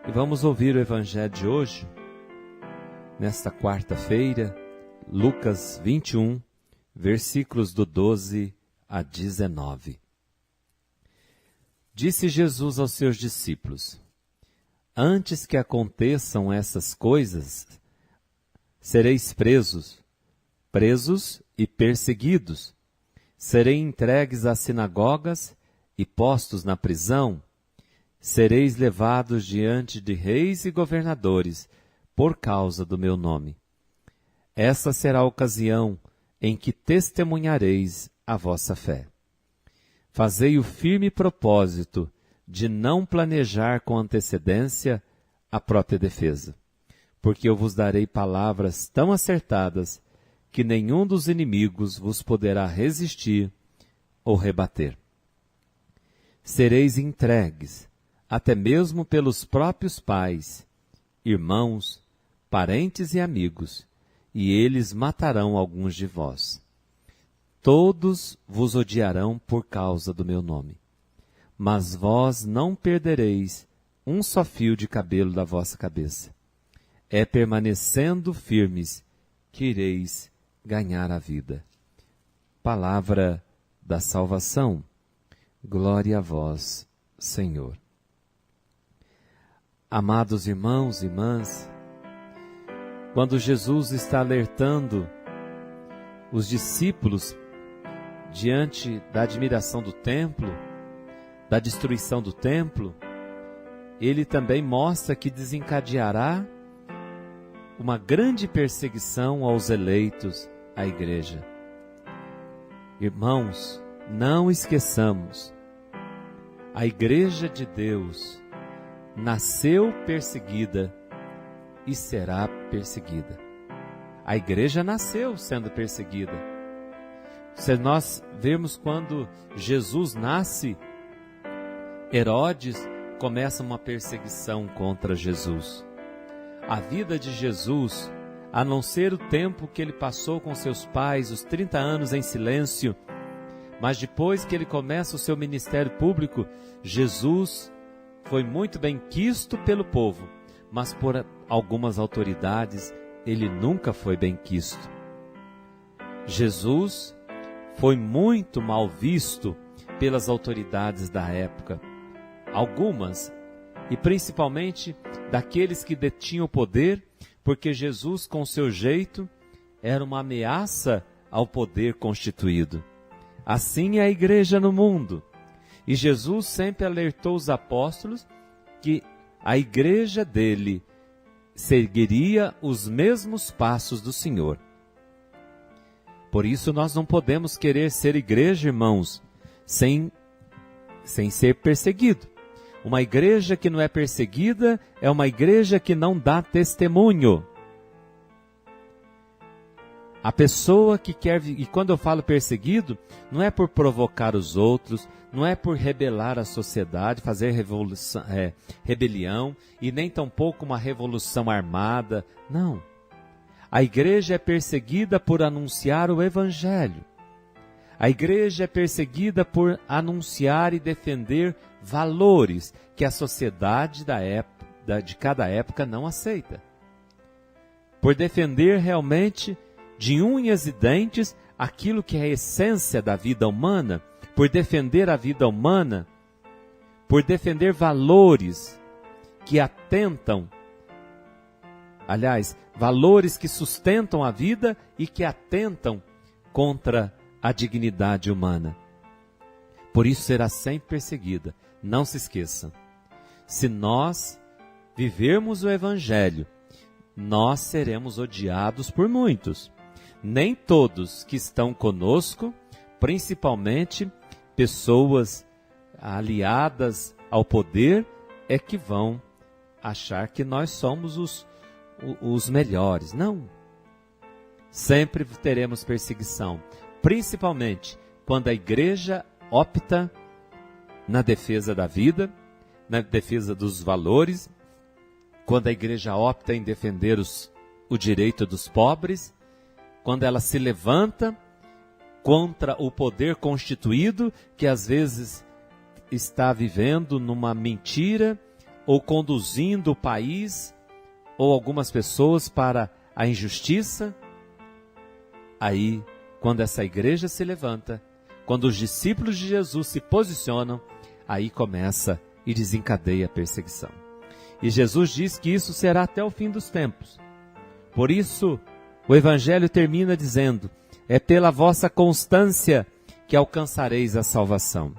E vamos ouvir o Evangelho de hoje, nesta quarta-feira, Lucas 21, versículos do 12 a 19. Disse Jesus aos seus discípulos: Antes que aconteçam essas coisas, sereis presos e perseguidos. Serei entregues às sinagogas e postos na prisão. Sereis levados diante de reis e governadores, por causa do meu nome. Essa será a ocasião em que testemunhareis a vossa fé. Fazei o firme propósito de não planejar com antecedência a própria defesa, porque eu vos darei palavras tão acertadas que nenhum dos inimigos vos poderá resistir ou rebater. Sereis entregues, até mesmo pelos próprios pais, irmãos, parentes e amigos, e eles matarão alguns de vós. Todos vos odiarão por causa do meu nome. Mas vós não perdereis um só fio de cabelo da vossa cabeça. É permanecendo firmes que ireis ganhar a vida. Palavra da salvação. Glória a vós, Senhor. Amados irmãos e irmãs, quando Jesus está alertando os discípulos diante da admiração do templo, da destruição do templo, ele também mostra que desencadeará uma grande perseguição aos eleitos, à igreja. Irmãos, não esqueçamos, a igreja de Deus nasceu perseguida e será perseguida. A igreja nasceu sendo perseguida. Se nós vermos quando Jesus nasce, Herodes começa uma perseguição contra Jesus. A vida de Jesus, a não ser o tempo que ele passou com seus pais, os 30 anos em silêncio, mas depois que ele começa o seu ministério público, Jesus foi muito bem quisto pelo povo, mas por algumas autoridades ele nunca foi bem quisto. Jesus foi muito mal visto pelas autoridades da época, algumas, e principalmente daqueles que detinham o poder, porque Jesus, com seu jeito, era uma ameaça ao poder constituído. Assim é a igreja no mundo. E Jesus sempre alertou os apóstolos que a igreja dele seguiria os mesmos passos do Senhor. Por isso nós não podemos querer ser igreja, irmãos, sem ser perseguido. Uma igreja que não é perseguida é uma igreja que não dá testemunho. A pessoa que quer, e quando eu falo perseguido, não é por provocar os outros, não é por rebelar a sociedade, fazer rebelião, e nem tampouco uma revolução armada, não. A igreja é perseguida por anunciar o Evangelho. A igreja é perseguida por anunciar e defender valores que a sociedade de cada época não aceita. Por defender realmente de unhas e dentes aquilo que é a essência da vida humana, por defender a vida humana, por defender valores que atentam, valores que sustentam a vida e que atentam contra a dignidade humana. Por isso será sempre perseguida. Não se esqueçam. Se nós vivermos o Evangelho, nós seremos odiados por muitos. Nem todos que estão conosco, principalmente pessoas aliadas ao poder, é que vão achar que nós somos os melhores. Não. Sempre teremos perseguição, principalmente quando a igreja opta na defesa da vida, na defesa dos valores, quando a igreja opta em defender o direito dos pobres, quando ela se levanta contra o poder constituído, que às vezes está vivendo numa mentira, ou conduzindo o país ou algumas pessoas para a injustiça, aí, quando essa igreja se levanta, quando os discípulos de Jesus se posicionam, aí começa e desencadeia a perseguição. E Jesus diz que isso será até o fim dos tempos. Por isso, o Evangelho termina dizendo: é pela vossa constância que alcançareis a salvação.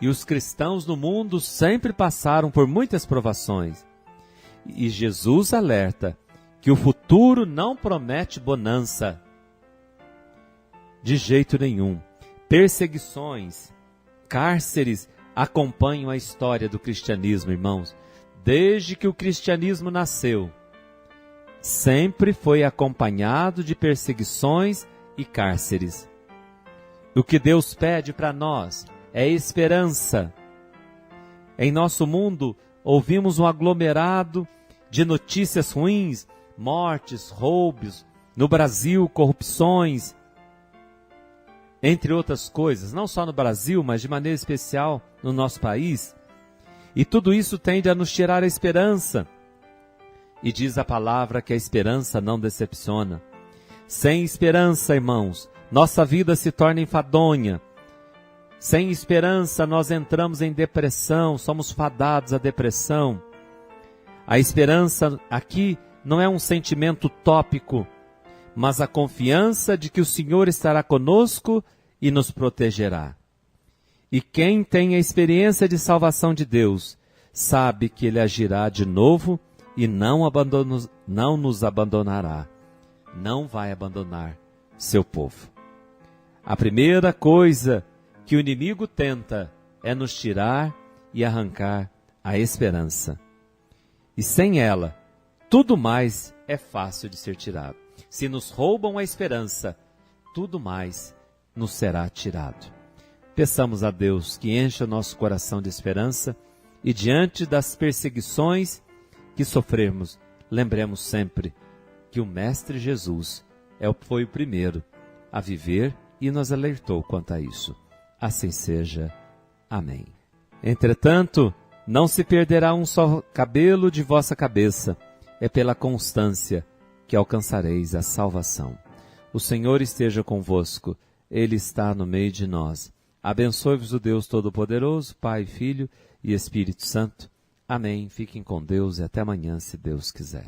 E os cristãos no mundo sempre passaram por muitas provações. E Jesus alerta que o futuro não promete bonança. De jeito nenhum. Perseguições, cárceres acompanham a história do cristianismo, irmãos. Desde que o cristianismo nasceu, sempre foi acompanhado de perseguições e cárceres. O que Deus pede para nós é esperança. Em nosso mundo, ouvimos um aglomerado de notícias ruins, mortes, roubos, no Brasil, corrupções, entre outras coisas, não só no Brasil, mas de maneira especial no nosso país. E tudo isso tende a nos tirar a esperança. E diz a palavra que a esperança não decepciona. Sem esperança, irmãos, nossa vida se torna enfadonha. Sem esperança, nós entramos em depressão, somos fadados à depressão. A esperança aqui não é um sentimento utópico, mas a confiança de que o Senhor estará conosco e nos protegerá. E quem tem a experiência de salvação de Deus, sabe que Ele agirá de novo e não nos abandonará. Não vai abandonar seu povo. A primeira coisa que o inimigo tenta é nos tirar e arrancar a esperança. E sem ela, tudo mais é fácil de ser tirado. Se nos roubam a esperança, tudo mais nos será tirado. Peçamos a Deus que encha o nosso coração de esperança e diante das perseguições que sofremos, lembremos sempre que o Mestre Jesus foi o primeiro a viver e nos alertou quanto a isso. Assim seja. Amém. Entretanto, não se perderá um só cabelo de vossa cabeça. É pela constância que alcançareis a salvação. O Senhor esteja convosco. Ele está no meio de nós. Abençoe-vos o Deus Todo-Poderoso, Pai, Filho e Espírito Santo. Amém. Fiquem com Deus e até amanhã, se Deus quiser.